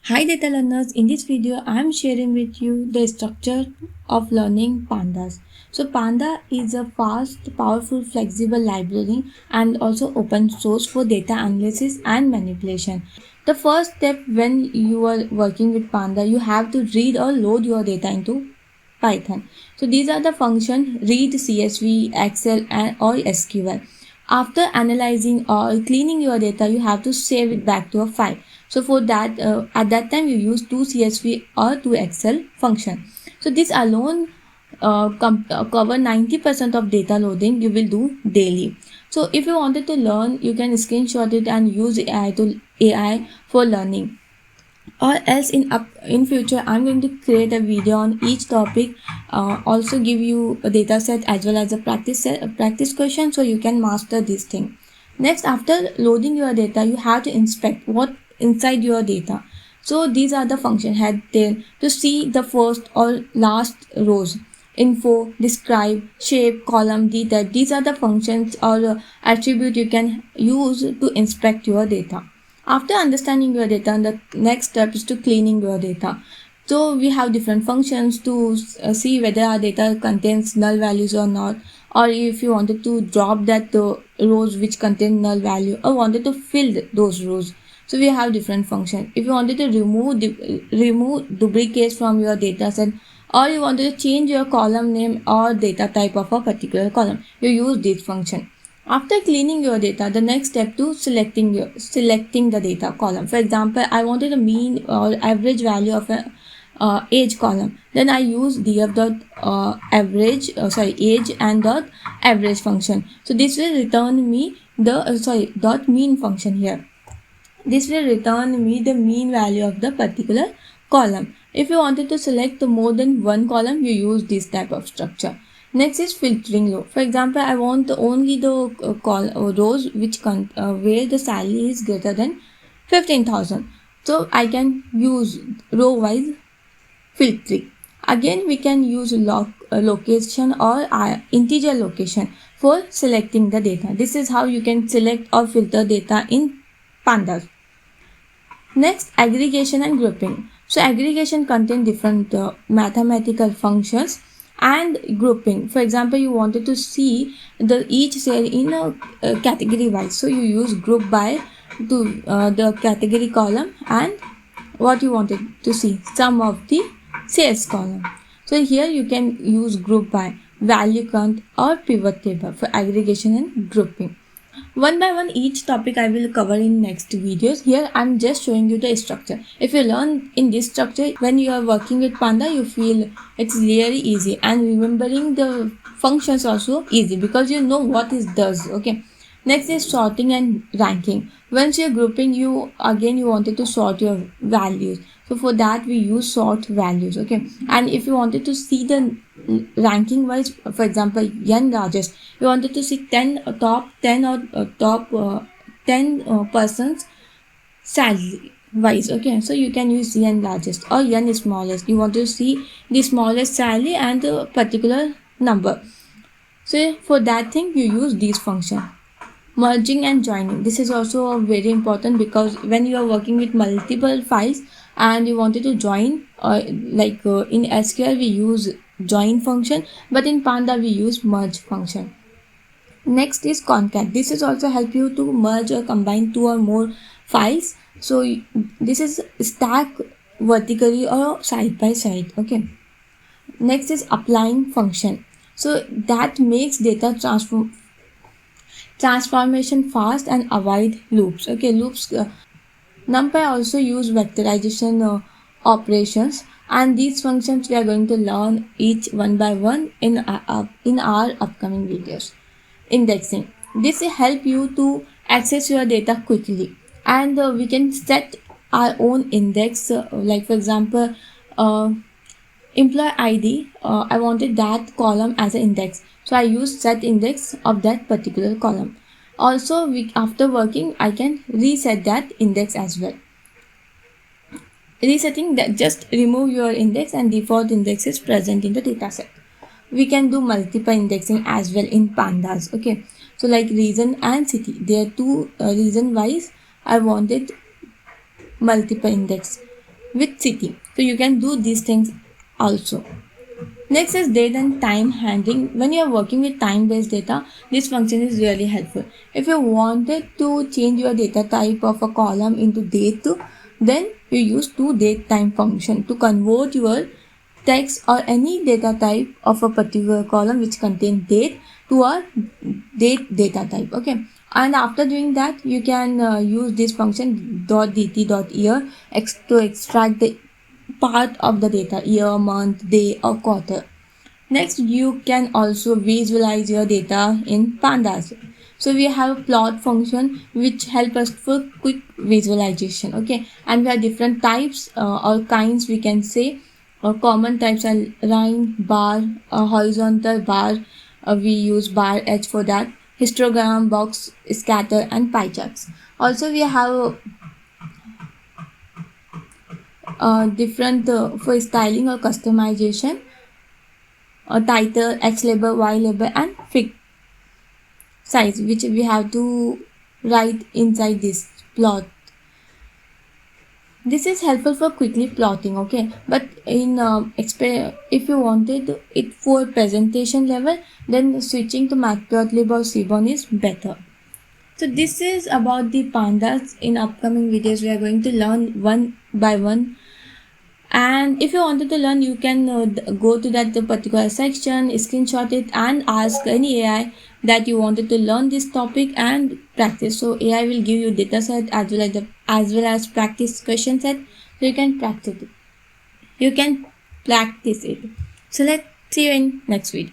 Hi data learners, in this video I am sharing with you the structure of learning pandas. So Panda is a fast, powerful, flexible library and also open source for data analysis and manipulation. The first step when you are working with Panda, you have to read or load your data into Python. So these are the functions read, CSV, Excel and or SQL. After analyzing or cleaning your data, you have to save it back to a file. So for that, at that time you use two CSV or two Excel function. So this alone cover 90% of data loading you will do daily. So if you wanted to learn, you can screenshot it and use AI for learning, or else in future I'm going to create a video on each topic, also give you a data set as well as a practice question so you can master this thing. Next, after loading your data, you have to inspect what inside your data. So these are the function head, tail to see the first or last rows. Info, describe, shape, column, detail, these are the functions or attribute you can use to inspect your data. After understanding your data, the next step is to cleaning your data. So we have different functions to see whether our data contains null values or not, or if you wanted to drop that rows which contain null value, or wanted to fill those rows. So we have different functions. If you wanted to remove duplicates from your data set, or you wanted to change your column name or data type of a particular column, you use this function. After cleaning your data, the next step to selecting the data column. For example, I wanted a mean or average value of a age column. Then I use df.average age and dot average function. So this will return me the dot mean function here. This will return me the mean value of the particular column. If you wanted to select more than one column, you use this type of structure. Next is filtering row. For example, I want only the rows which where the salary is greater than 15,000. So I can use row wise filtering. Again, we can use location or integer location for selecting the data. This is how you can select or filter data in Pandas. Next, aggregation and grouping. So aggregation contains different mathematical functions, and grouping. For example, you wanted to see each cell in a category wise. So you use group by to the category column and what you wanted to see, sum of the sales column. So here you can use group by, value count or pivot table for aggregation and grouping. One by one, each topic I will cover in next videos. Here I'm just showing you the structure. If you learn in this structure, when you are working with Panda, you feel it's really easy, and remembering the functions also easy because you know what it does. Okay. Next is sorting and ranking. Once you're grouping, you wanted to sort your values. So for that we use sort values. Okay. And if you wanted to see the ranking wise, for example, n largest, you wanted to see 10 top 10 or top 10 persons salary wise. Okay, so you can use n largest or n smallest. You want to see the smallest salary and the particular number. So for that thing you use these function. Merging and joining, this is also very important because when you are working with multiple files and you wanted to join, in SQL we use join function, but in Panda we use merge function. Next is concat. This is also help you to merge or combine two or more files. So this is stack vertically or side by side. Okay. Next is applying function. So that makes data transformation fast and avoid loops. Okay, loops. NumPy also use vectorization operations, and these functions we are going to learn each one by one in our upcoming videos. Indexing. This will help you to access your data quickly, and we can set our own index. Like for example, employee ID. I wanted that column as an index, so I use set index of that particular column. Also, after working, I can reset that index as well. Resetting that, just remove your index and default index is present in the dataset. We can do multiple indexing as well in Pandas. Okay, so like region and city, there are two region wise I wanted multiple index. with city. So you can do these things also. Next is date and time handling. When you are working with time-based data, this function is really helpful. If you wanted to change your data type of a column into date, then you use toDateTime function to convert your text or any data type of a particular column which contains date to a date data type. Okay, and after doing that, you can use this function .dt.year to extract the part of the data: year, month, day, or quarter. Next, you can also visualize your data in Pandas. So we have a plot function which help us for quick visualization. Okay, and we have different types or kinds, we can say. Common types are line, bar, horizontal bar. We use bar h for that. Histogram, box, scatter, and pie charts. Also, we have different for styling or customization, a title, X label, Y label, and fig size, which we have to write inside this plot. This is helpful for quickly plotting, okay? But in if you wanted it for presentation level, then switching to Matplotlib or Seaborn is better. So this is about the pandas. In upcoming videos, we are going to learn one by one. And if you wanted to learn, you can go to that particular section, screenshot it, and ask any AI that you wanted to learn this topic and practice. So AI will give you data set as well as practice question set, so you can practice it. So let's see you in next video.